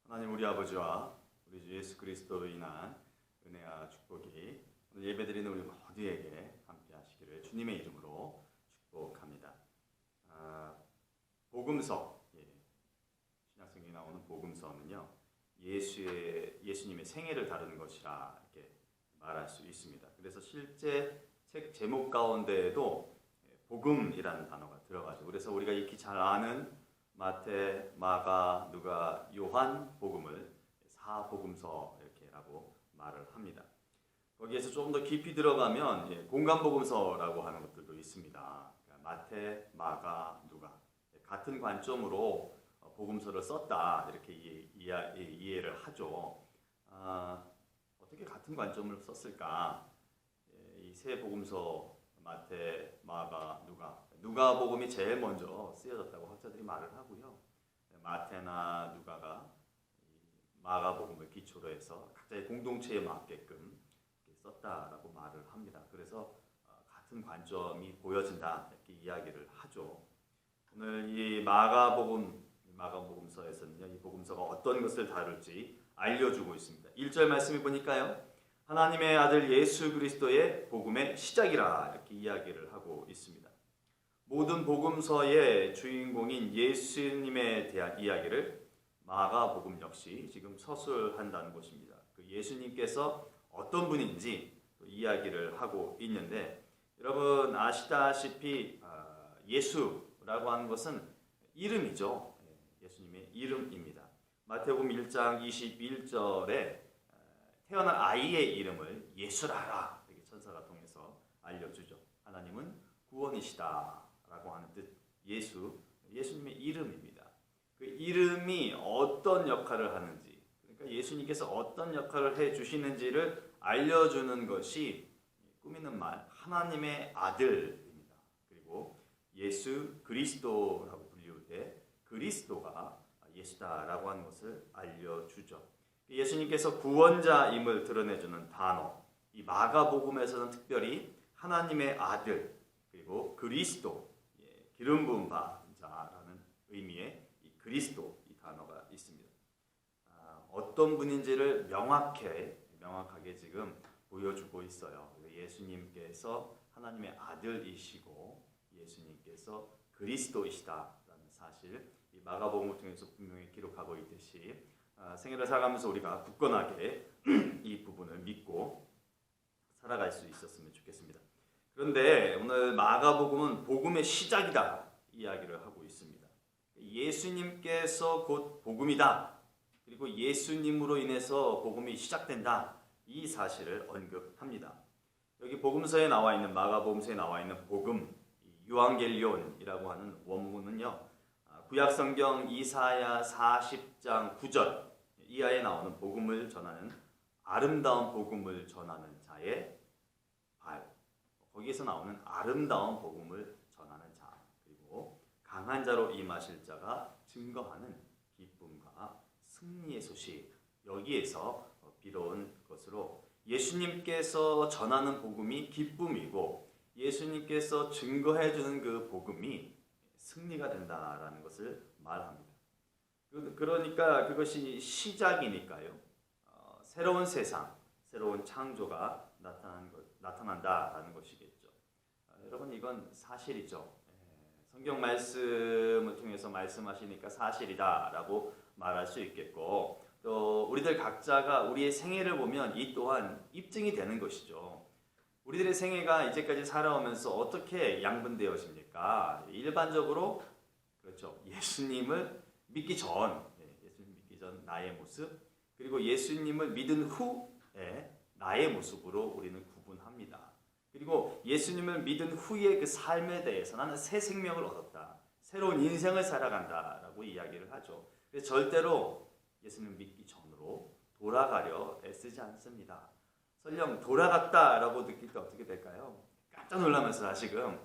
하나님 우리 아버지와 우리 주 예수 그리스도로 인한 은혜와 축복이 오늘 예배드리는 우리 모두에게 함께 하시기를 주님의 이름으로 축복합니다. 복음서, 신약성경에 나오는 복음서는요, 예수님의 생애를 다루는 것이라 이렇게 말할 수 있습니다. 그래서 실제 책 제목 가운데에도 복음이라는 단어가 들어가죠. 그래서 우리가 익히 잘 아는 마태, 마가, 누가, 요한 복음을 사복음서 이렇게라고 말을 합니다. 거기에서 좀 더 깊이 들어가면 공간 복음서라고 하는 것들도 있습니다. 그러니까 마태, 마가, 누가 같은 관점으로 복음서를 썼다 이렇게 이해를 하죠. 어떻게 같은 관점을 썼을까? 이 세 복음서 마태, 마가, 누가 복음이 제일 먼저 쓰여졌다고 학자들이 말을 하고요. 마태나 누가가 마가 복음을 기초로 해서 각자의 공동체에 맞게끔 썼다라고 말을 합니다. 그래서 같은 관점이 보여진다 이렇게 이야기를 하죠. 오늘 이 마가복음서에서는요, 이 복음서가 어떤 것을 다룰지 알려주고 있습니다. 1절 말씀을 보니까요, 하나님의 아들 예수 그리스도의 복음의 시작이라 이렇게 이야기를 하고 있습니다. 모든 복음서의 주인공인 예수님에 대한 이야기를 마가복음 역시 지금 서술한다는 것입니다. 그 예수님께서 어떤 분인지 또 이야기를 하고 있는데, 여러분 아시다시피 예수라고 하는 것은 이름이죠. 예수님의 이름입니다. 마태복음 1장 21절에 태어난 아이의 이름을 예수라라 이렇게 천사가 통해서 알려주죠. 하나님은 구원이시다라고 하는 뜻, 예수님의 이름입니다. 그 이름이 어떤 역할을 하는지, 그러니까 예수님께서 어떤 역할을 해주시는지를 알려주는 것이 꾸미는 말, 하나님의 아들입니다. 그리고 예수 그리스도라고 불리울 때 그리스도가 예수다라고 하는 것을 알려주죠. 예수님께서 구원자임을 드러내주는 단어, 이 마가복음에서는 특별히 하나님의 아들 그리고 그리스도, 기름 부은 바 자라는 의미의 이 그리스도 이 단어가 있습니다. 어떤 분인지를 명확하게 지금 보여주고 있어요. 예수님께서 하나님의 아들이시고 예수님께서 그리스도이시다라는 사실, 이 마가복음을 통해서 분명히 기록하고 있듯이 생애를 살아가면서 우리가 굳건하게 이 부분을 믿고 살아갈 수 있었으면 좋겠습니다. 그런데 오늘 마가복음은 복음의 시작이다 이야기를 하고 있습니다. 예수님께서 곧 복음이다, 그리고 예수님으로 인해서 복음이 시작된다, 이 사실을 언급합니다. 여기 복음서에 나와 있는, 마가복음서에 나와 있는 복음, 유앙겔리온이라고 하는 원문은요, 구약성경 이사야 40장 9절 이하에 나오는 복음을 전하는, 아름다운 복음을 전하는 자의 발, 거기에서 나오는 아름다운 복음을 전하는 자, 그리고 강한 자로 임하실 자가 증거하는 기쁨과 승리의 소식, 여기에서 빌어온 것으로 예수님께서 전하는 복음이 기쁨이고 예수님께서 증거해 주는 그 복음이 승리가 된다라는 것을 말합니다. 그러니까 그것이 시작이니까요. 새로운 세상, 새로운 창조가 나타난다라는 것이겠죠. 여러분, 이건 사실이죠. 성경 말씀을 통해서 말씀하시니까 사실이다라고 말할 수 있겠고, 또 우리들 각자가 우리의 생애를 보면 이 또한 입증이 되는 것이죠. 우리들의 생애가 이제까지 살아오면서 어떻게 양분되어집니까? 일반적으로 그렇죠. 예수님을 믿기 전 나의 모습, 그리고 예수님을 믿은 후의 나의 모습으로 우리는 구분합니다. 그리고 예수님을 믿은 후의 그 삶에 대해서 나는 새 생명을 얻었다, 새로운 인생을 살아간다라고 이야기를 하죠. 그래서 절대로 예수님을 믿기 전으로 돌아가려 애쓰지 않습니다. 설령 돌아갔다라고 느낄 때 어떻게 될까요? 깜짝 놀라면서 다시금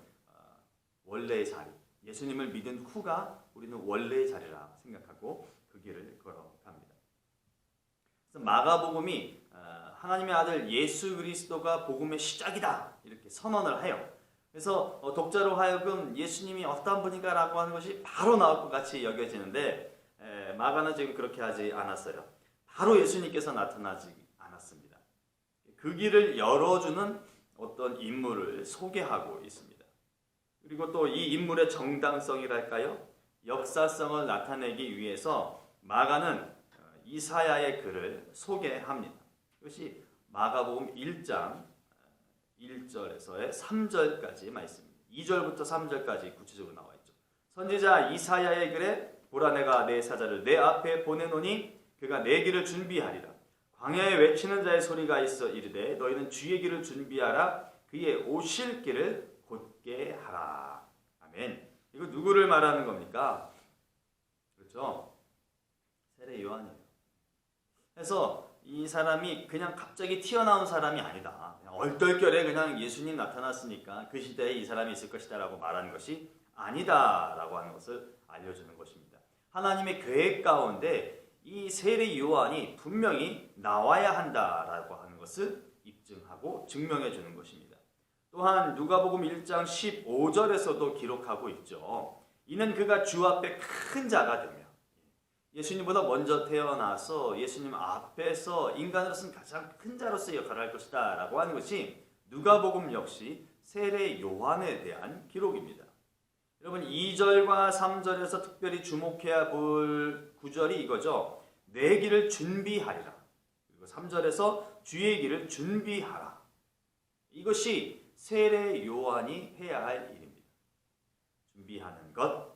원래의 자리, 예수님을 믿은 후가 우리는 원래의 자리라 생각하고 그 길을 걸어갑니다. 그래서 마가복음이 하나님의 아들 예수 그리스도가 복음의 시작이다 이렇게 선언을 해요. 그래서 독자로 하여금 예수님이 어떤 분인가라고 하는 것이 바로 나올 것 같이 여겨지는데 그런데 마가는 지금 그렇게 하지 않았어요. 바로 예수님께서 나타나지 않았습니다. 그 길을 열어주는 어떤 인물을 소개하고 있습니다. 그리고 또 이 인물의 정당성이랄까요? 역사성을 나타내기 위해서 마가는 이사야의 글을 소개합니다. 이것이 마가복음 1장 1절에서의 3절까지 말씀입니다. 2절부터 3절까지 구체적으로 나와 있죠. 선지자 이사야의 글에 보라 내가 내 사자를 내 앞에 보내노니 그가 내 길을 준비하리라. 광야에 외치는 자의 소리가 있어 이르되 너희는 주의 길을 준비하라. 그의 오실 길을 곧게 하라. 아멘. 이거 누구를 말하는 겁니까? 그렇죠? 세례 요한이에요. 그래서 이 사람이 그냥 갑자기 튀어나온 사람이 아니다. 그냥 얼떨결에 그냥 예수님 나타났으니까 그 시대에 이 사람이 있을 것이다 라고 말하는 것이 아니다 라고 하는 것을 알려주는 것입니다. 하나님의 계획 가운데 이 세례 요한이 분명히 나와야 한다라고 하는 것을 입증하고 증명해 주는 것입니다. 또한 누가복음 1장 15절에서도 기록하고 있죠. 이는 그가 주 앞에 큰 자가 되며 예수님보다 먼저 태어나서 예수님 앞에서 인간으로서는 가장 큰 자로서의 역할을 할 것이다 라고 하는 것이 누가복음 역시 세례 요한에 대한 기록입니다. 여러분 2절과 3절에서 특별히 주목해야 볼 구절이 이거죠. 내 길을 준비하리라. 그리고 3절에서 주의 길을 준비하라. 이것이 세례 요한이 해야 할 일입니다. 준비하는 것.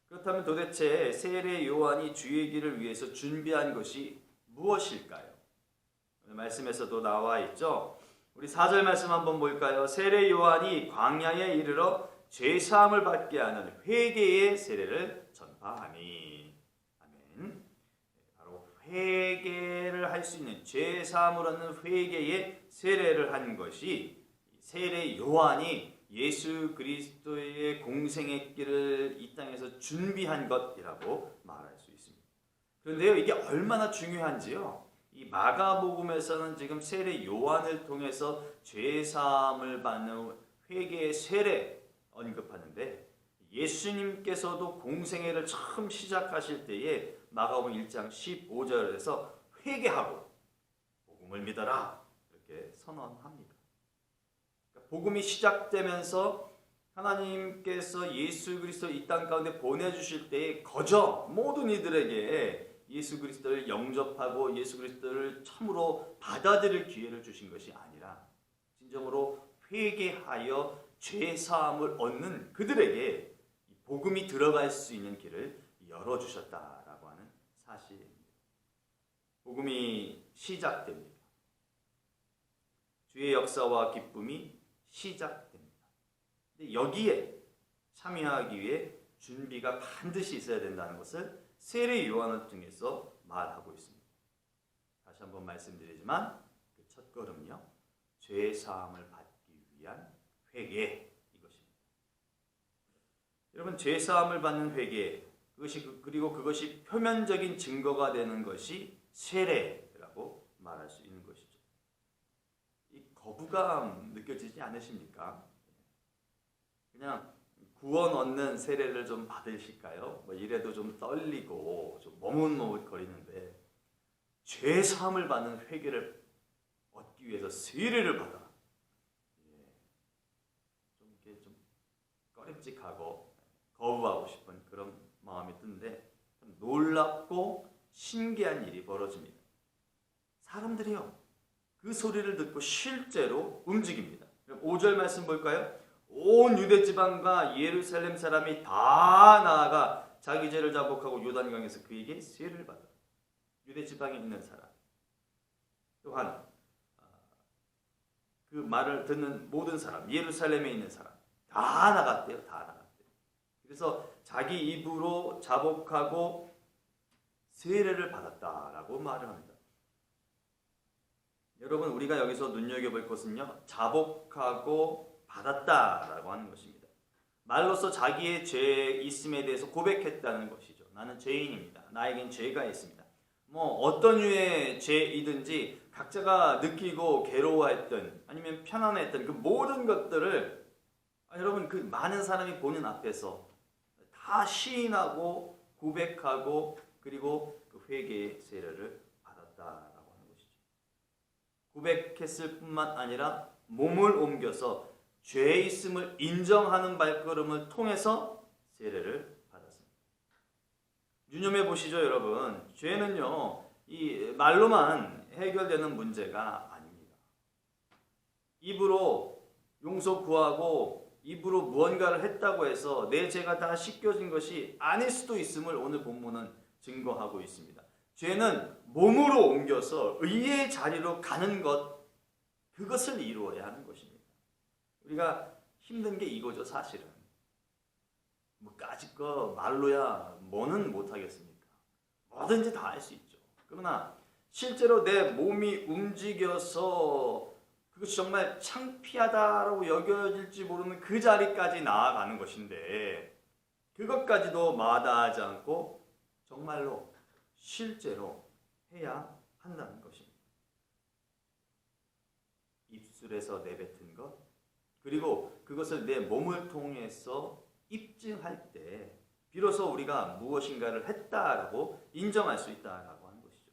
그렇다면 도대체 세례 요한이 주의 길을 위해서 준비한 것이 무엇일까요? 오늘 말씀에서도 나와 있죠. 우리 4절 말씀 한번 볼까요? 세례 요한이 광야에 이르러 죄사함을 받게 하는 회개의 세례를 전파하니. 아멘. 바로 회개를 할 수 있는 죄사함을 얻는 회개의 세례를 한 것이 세례 요한이 예수 그리스도의 공생의 길을 이 땅에서 준비한 것이라고 말할 수 있습니다. 그런데요, 이게 얼마나 중요한지요. 이 마가복음에서는 지금 세례 요한을 통해서 죄사함을 받는 회개의 세례 언급하는데 예수님께서도 공생애를 처음 시작하실 때에 마가복음 1장 15절에서 회개하고 복음을 믿어라 이렇게 선언합니다. 복음이 시작되면서 하나님께서 예수 그리스도 이 땅 가운데 보내주실 때에 거저 모든 이들에게 예수 그리스도를 영접하고 예수 그리스도를 참으로 받아들일 기회를 주신 것이 아니라 진정으로 회개하여 죄사함을 얻는 그들에게 복음이 들어갈 수 있는 길을 열어주셨다라고 하는 사실입니다. 복음이 시작됩니다. 주의 역사와 기쁨이 시작됩니다. 근데 여기에 참여하기 위해 준비가 반드시 있어야 된다는 것을 세례 요한을 통해서 말하고 있습니다. 다시 한번 말씀드리지만 그 첫걸음은요. 죄 사함을 받기 위한 회개 이것입니다. 여러분 죄 사함을 받는 회개 그리고 그것이 표면적인 증거가 되는 것이 세례라고 말할 수 있는 것이죠. 거부감 느껴지지 않으십니까? 그냥 구원 얻는 세례를 좀 받으실까요? 뭐 이래도 좀 떨리고 좀 머뭇머뭇거리는데 죄 사함을 받는 회개를 얻기 위해서 세례를 받아 좀 이렇게 좀 꺼림칙하고 거부하고 싶은 그런 마음이 드는데 참 놀랍고 신기한 일이 벌어집니다. 사람들이요. 그 소리를 듣고 실제로 움직입니다. 5절 말씀 볼까요? 온 유대 지방과 예루살렘 사람이 다 나아가 자기 죄를 자복하고 요단강에서 그에게 세례를 받아. 유대 지방에 있는 사람. 또한 그 말을 듣는 모든 사람, 예루살렘에 있는 사람 다 나갔대요. 다 나갔대요. 그래서 자기 입으로 자복하고 세례를 받았다라고 말을 합니다. 여러분 우리가 여기서 눈여겨볼 것은요. 자복하고 받았다라고 하는 것입니다. 말로써 자기의 죄 있음에 대해서 고백했다는 것이죠. 나는 죄인입니다. 나에겐 죄가 있습니다. 뭐 어떤 유의 죄이든지 각자가 느끼고 괴로워했던 아니면 편안했던 그 모든 것들을 여러분 그 많은 사람이 보는 앞에서 다 시인하고 고백하고 그리고 그 회개의 세례를 받았다라고 하는 것이죠. 고백했을 뿐만 아니라 몸을 옮겨서 죄의 있음을 인정하는 발걸음을 통해서 세례를 받았습니다. 유념해 보시죠, 여러분. 죄는요, 이 말로만 해결되는 문제가 아닙니다. 입으로 용서 구하고 입으로 무언가를 했다고 해서 내 죄가 다 씻겨진 것이 아닐 수도 있음을 오늘 본문은 증거하고 있습니다. 죄는 몸으로 옮겨서 의의 자리로 가는 것, 그것을 이루어야 하는 것입니다. 우리가 힘든 게 이거죠, 사실은. 뭐 까짓 거 말로야 뭐는 못하겠습니까? 뭐든지 다 할 수 있죠. 그러나 실제로 내 몸이 움직여서 그것이 정말 창피하다라고 여겨질지 모르는 그 자리까지 나아가는 것인데, 그것까지도 마다하지 않고 정말로 실제로 해야 한다는 것입니다. 입술에서 내뱉은 것, 그리고 그것을 내 몸을 통해서 입증할 때 비로소 우리가 무엇인가를 했다라고 인정할 수 있다라고 하는 것이죠.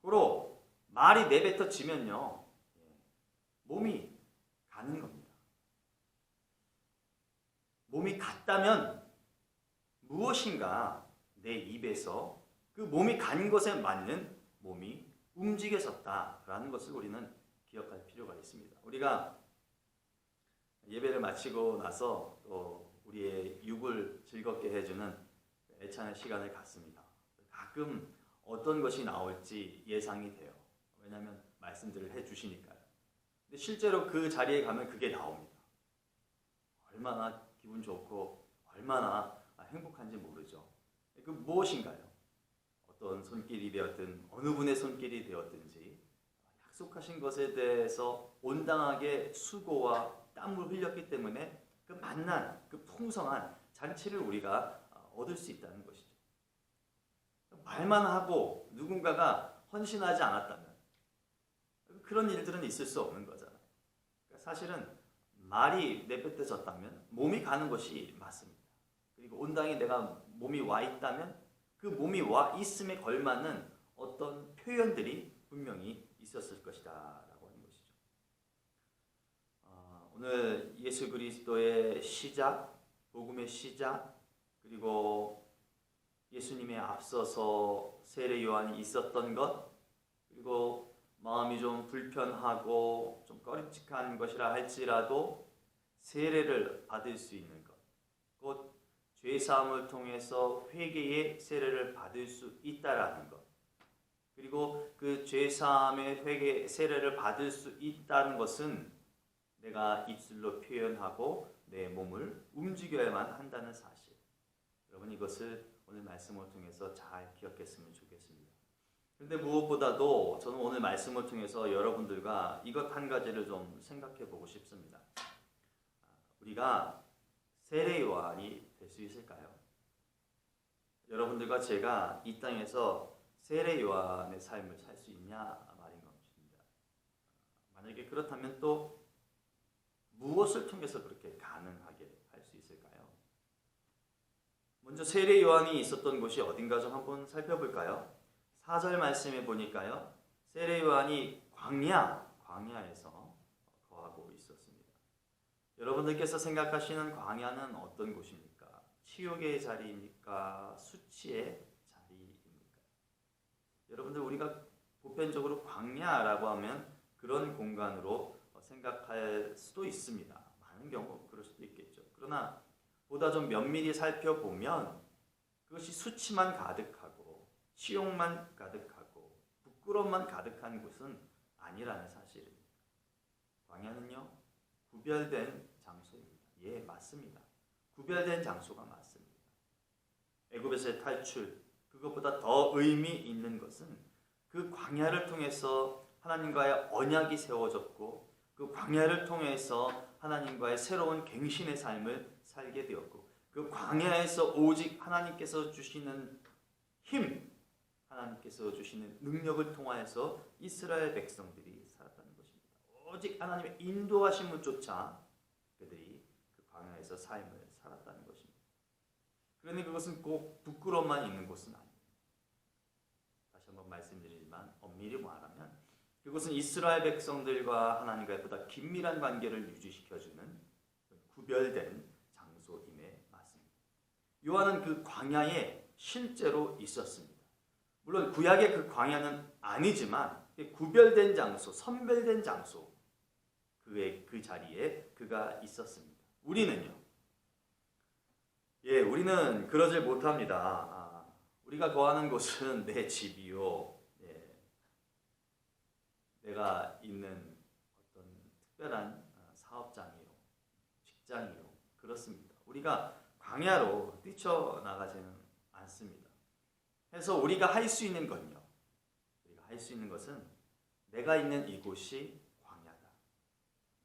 고로 말이 내뱉어지면요, 몸이 가는 겁니다. 몸이 갔다면 무엇인가 내 입에서 그 몸이 간 것에 맞는 몸이 움직여졌다라는 것을 우리는 기억할 필요가 있습니다. 우리가 예배를 마치고 나서 또 우리의 육을 즐겁게 해주는 애찬의 시간을 갖습니다. 가끔 어떤 것이 나올지 예상이 돼요. 왜냐하면 말씀들을 해주시니까요. 근데 실제로 그 자리에 가면 그게 나옵니다. 얼마나 기분 좋고 얼마나 행복한지 모르죠. 그 무엇인가요? 어떤 손길이 되었든 어느 분의 손길이 되었든지 약속하신 것에 대해서 온당하게 수고와 땀을 흘렸기 때문에 그 만난, 그 풍성한 잔치를 우리가 얻을 수 있다는 것이죠. 말만 하고 누군가가 헌신하지 않았다면 그런 일들은 있을 수 없는 거잖아요. 그러니까 사실은 말이 내뱉어졌다면 몸이 가는 것이 맞습니다. 그리고 온당히 내가 몸이 와 있다면 그 몸이 와 있음에 걸맞는 어떤 표현들이 분명히 있었을 것이다 라고 하는 것이죠. 오늘 예수 그리스도의 시작, 복음의 시작, 그리고 예수님의 앞서서 세례 요한이 있었던 것, 그리고 마음이 좀 불편하고 좀 꺼림칙한 것이라 할지라도 세례를 받을 수 있는 것, 곧 죄사함을 통해서 회개의 세례를 받을 수 있다라는 것, 그리고 그 죄사함의 회개 세례를 받을 수 있다는 것은 내가 입술로 표현하고 내 몸을 움직여야만 한다는 사실. 여러분 이것을 오늘 말씀을 통해서 잘 기억했으면 좋겠습니다. 그런데 무엇보다도 저는 오늘 말씀을 통해서 여러분들과 이것 한 가지를 좀 생각해 보고 싶습니다. 우리가 세례 요한이 될 수 있을까요? 여러분들과 제가 이 땅에서 세례 요한의 삶을 살 수 있냐 말인 것입니다. 만약에 그렇다면 또 무엇을 통해서 그렇게 가능하게 할 수 있을까요? 먼저 세례 요한이 있었던 곳이 어딘가 좀 한번 살펴볼까요? 4절 말씀에 보니까요, 세례 요한이 광야에서 거하고 있었습니다. 여러분들께서 생각하시는 광야는 어떤 곳입니까? 치욕의 자리입니까? 수치의 자리입니까? 여러분들 우리가 보편적으로 광야라고 하면 그런 공간으로 생각할 수도 있습니다. 많은 경우 그럴 수도 있겠죠. 그러나 보다 좀 면밀히 살펴보면 그것이 수치만 가득하고 치욕만 가득하고 부끄러움만 가득한 곳은 아니라는 사실입니다. 광야는요, 구별된 장소입니다. 예, 맞습니다. 구별된 장소가 맞습니다. 애굽에서의 탈출, 그것보다 더 의미 있는 것은 그 광야를 통해서 하나님과의 언약이 세워졌고 그 광야를 통해서 하나님과의 새로운 갱신의 삶을 살게 되었고 그 광야에서 오직 하나님께서 주시는 힘, 하나님께서 주시는 능력을 통하여서 이스라엘 백성들이 살았다는 것입니다. 오직 하나님의 인도하심을 쫓아 그들이 그 광야에서 삶을 살았다는 것입니다. 그러니 그것은 꼭 부끄러움만 있는 곳은 아닙니다. 말씀드리지만 엄밀히 말하면 그곳은 이스라엘 백성들과 하나님과의 보다 긴밀한 관계를 유지시켜주는 구별된 장소임에 맞습니다. 요한은 그 광야에 실제로 있었습니다. 물론 구약의 그 광야는 아니지만 구별된 장소, 선별된 장소, 그 자리에 그가 있었습니다. 우리는요? 우리는 그러질 못합니다. 우리가 거하는 곳은 내 집이요, 내가 있는 어떤 특별한 사업장이요, 직장이요, 그렇습니다. 우리가 광야로 뛰쳐나가지는 않습니다. 그래서 우리가 할 수 있는 건요, 우리가 할 수 있는 것은 내가 있는 이곳이 광야다,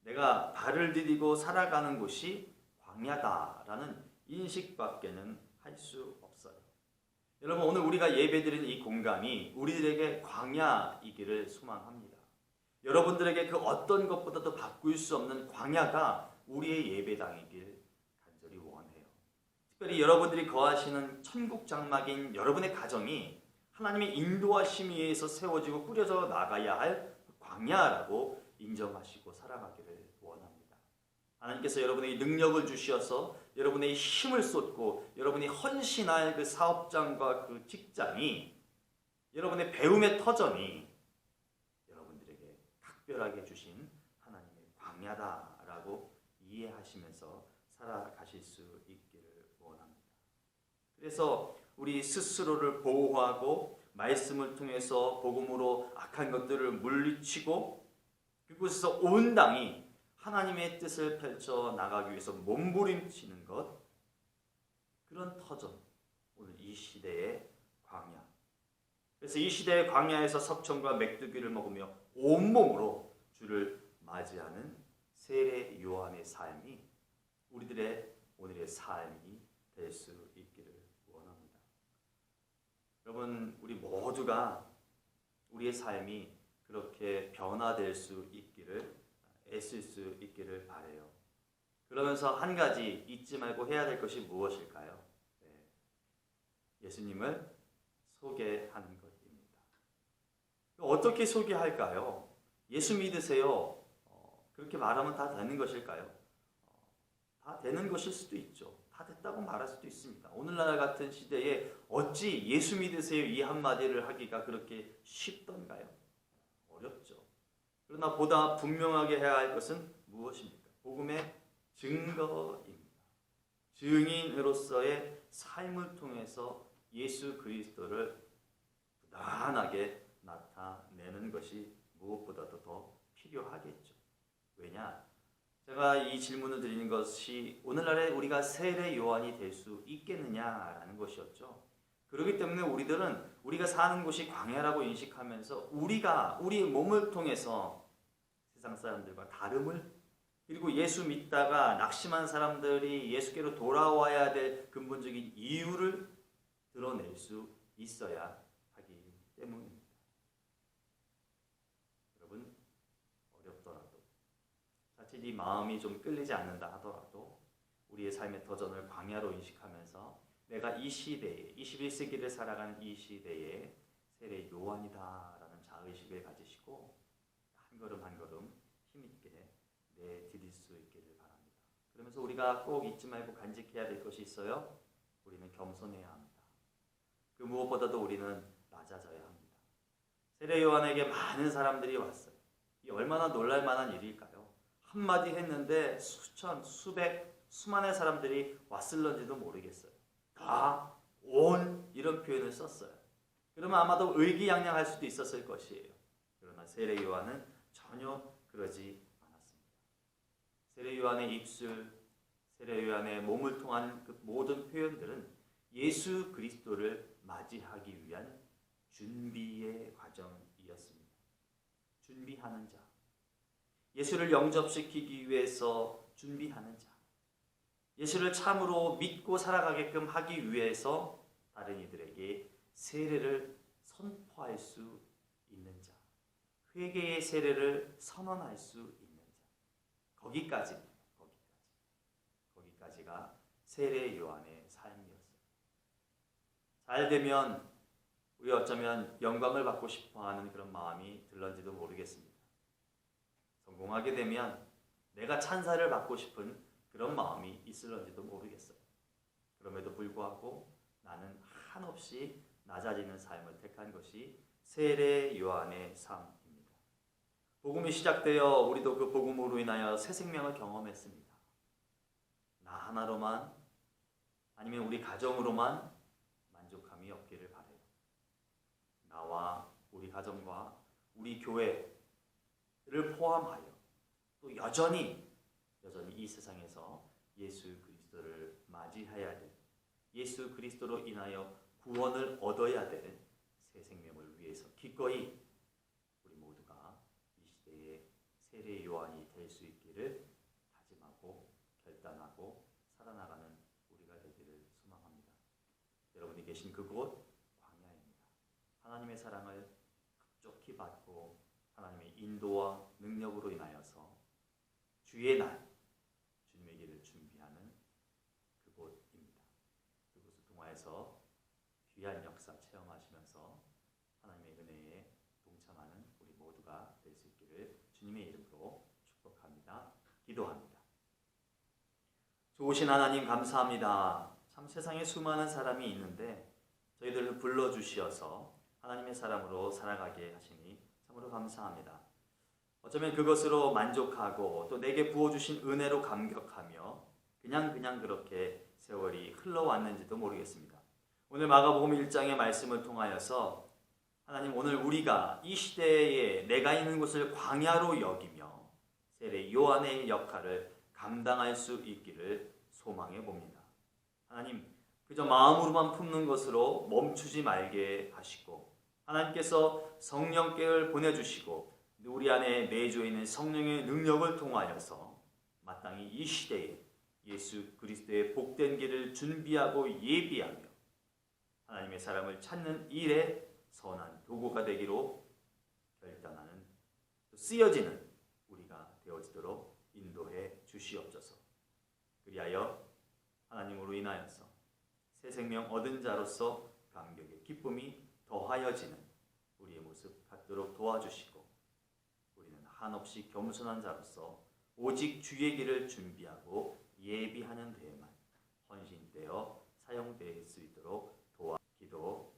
내가 발을 디디고 살아가는 곳이 광야다라는 인식밖에는 할 수 없어요. 여러분, 오늘 우리가 예배드리는 이 공간이 우리들에게 광야이기를 소망합니다. 여러분들에게 그 어떤 것보다도 바꿀 수 없는 광야가 우리의 예배당이길 간절히 원해요. 특별히 여러분들이 거하시는 천국 장막인 여러분의 가정이 하나님의 인도하심에 의해서 세워지고 꾸려져 나가야 할 광야라고 인정하시고 살아가기를 원합니다. 하나님께서 여러분에게 능력을 주셔서 여러분의 힘을 쏟고 여러분이 헌신할 그 사업장과 그 직장이, 여러분의 배움의 터전이 여러분들에게 각별하게 주신 하나님의 광야다라고 이해하시면서 살아가실 수 있기를 원합니다. 그래서 우리 스스로를 보호하고 말씀을 통해서 복음으로 악한 것들을 물리치고 그곳에서 온 땅이 하나님의 뜻을 펼쳐 나가기 위해서 몸부림치는 것, 그런 터전, 오늘 이 시대의 광야. 그래서 이 시대의 광야에서 석청과 메뚜기를 먹으며 온몸으로 주를 맞이하는 세례 요한의 삶이 우리들의 오늘의 삶이 될 수 있기를 원합니다. 여러분, 우리 모두가 우리의 삶이 그렇게 변화될 수 있기를 애쓸 수 있기를 바라요. 그러면서 한 가지 잊지 말고 해야 될 것이 무엇일까요? 예수님을 소개하는 것입니다. 어떻게 소개할까요? 예수 믿으세요. 그렇게 말하면 다 되는 것일까요? 다 되는 것일 수도 있죠. 다 됐다고 말할 수도 있습니다. 오늘날 같은 시대에 어찌 예수 믿으세요 이 한마디를 하기가 그렇게 쉽던가요? 어렵죠. 그러나 보다 분명하게 해야 할 것은 무엇입니까? 복음의 증거입니다. 증인으로서의 삶을 통해서 예수 그리스도를 부단하게 나타내는 것이 무엇보다도 더 필요하겠죠. 왜냐? 제가 이 질문을 드리는 것이 오늘날에 우리가 세례 요한이 될 수 있겠느냐라는 것이었죠. 그렇기 때문에 우리가 사는 곳이 광야라고 인식하면서 우리의 몸을 통해서 세상 사람들과 다름을, 그리고 예수 믿다가 낙심한 사람들이 예수께로 돌아와야 될 근본적인 이유를 드러낼 수 있어야 하기 때문입니다. 여러분, 어렵더라도 자칫 이 마음이 좀 끌리지 않는다 하더라도 우리의 삶의 터전을 광야로 인식하면서 내가 이 시대에 21세기를 살아가는 이 시대에 세례 요한이다라는 자의식을 가지시고 한 걸음 한 걸음 힘있게 내디딜 수 있기를 바랍니다. 그러면서 우리가 꼭 잊지 말고 간직해야 될 것이 있어요. 우리는 겸손해야 합니다. 그 무엇보다도 우리는 낮아져야 합니다. 세례 요한에게 많은 사람들이 왔어요. 이 얼마나 놀랄만한 일일까요? 한마디 했는데 수천, 수백, 수만의 사람들이 왔을런지도 모르겠어요. 다 온 이런 표현을 썼어요. 그러면 아마도 의기양양할 수도 있었을 것이에요. 그러나 세례 요한은 전혀 그러지 않았습니다. 세례 요한의 입술, 세례 요한의 몸을 통한 그 모든 표현들은 예수 그리스도를 맞이하기 위한 준비의 과정이었습니다. 준비하는 자, 예수를 영접시키기 위해서 준비하는 자, 예수를 참으로 믿고 살아가게끔 하기 위해서 다른 이들에게 세례를 선포할 수 있는 자, 회개의 세례를 선언할 수 있는 자, 거기까지가 세례 요한의 삶이었어요. 잘 되면 우리 어쩌면 영광을 받고 싶어하는 그런 마음이 들런지도 모르겠습니다. 성공하게 되면 내가 찬사를 받고 싶은 그런 마음이 있을런지도 모르겠어요. 그럼에도 불구하고 나는 한없이 낮아지는 삶을 택한 것이 세례 요한의 삶입니다. 복음이 시작되어 우리도 그 복음으로 인하여 새 생명을 경험했습니다. 나 하나로만 아니면 우리 가정으로만 만족함이 없기를 바라요. 나와 우리 가정과 우리 교회를 포함하여 또 여전히 이 세상에서 예수 그리스도를 맞이해야 될, 예수 그리스도로 인하여 구원을 얻어야 될 새 생명을 위해서 기꺼이 우리 모두가 이 시대의 세례 요한이 될 수 있기를 다짐하고 결단하고 살아나가는 우리가 되기를 소망합니다. 여러분이 계신 그곳 광야입니다. 하나님의 사랑을 급속히 받고 하나님의 인도와 능력으로 인하여서 주의 날 주님의 길을 준비하는 그곳입니다. 그곳을 통하여서 귀한 역사 체험하시면서 하나님의 은혜에 동참하는 우리 모두가 될 수 있기를 주님의 이름으로 축복합니다. 기도합니다. 좋으신 하나님 감사합니다. 참 세상에 수많은 사람이 있는데 저희들을 불러주시어서 하나님의 사람으로 살아가게 하시니 참으로 감사합니다. 어쩌면 그것으로 만족하고 또 내게 부어주신 은혜로 감격하며 그냥 그렇게 세월이 흘러왔는지도 모르겠습니다. 오늘 마가복음 1장의 말씀을 통하여서 하나님 오늘 우리가 이 시대에 내가 있는 곳을 광야로 여기며 세례 요한의 역할을 감당할 수 있기를 소망해 봅니다. 하나님 그저 마음으로만 품는 것으로 멈추지 말게 하시고 하나님께서 성령께를 보내주시고 우리 안에 내주어 있는 성령의 능력을 통하여서 마땅히 이 시대에 예수 그리스도의 복된 길을 준비하고 예비하며 하나님의 사람을 찾는 일에 선한 도구가 되기로 결단하는 쓰여지는 우리가 되어지도록 인도해 주시옵소서. 그리하여 하나님으로 인하여서 새 생명 얻은 자로서 감격의 기쁨이 더하여지는 우리의 모습 갖도록 도와주시고 우리는 한없이 겸손한 자로서 오직 주의 길을 준비하고 예비하는 데에만 헌신되어 사용될 수 있도록 도와 기도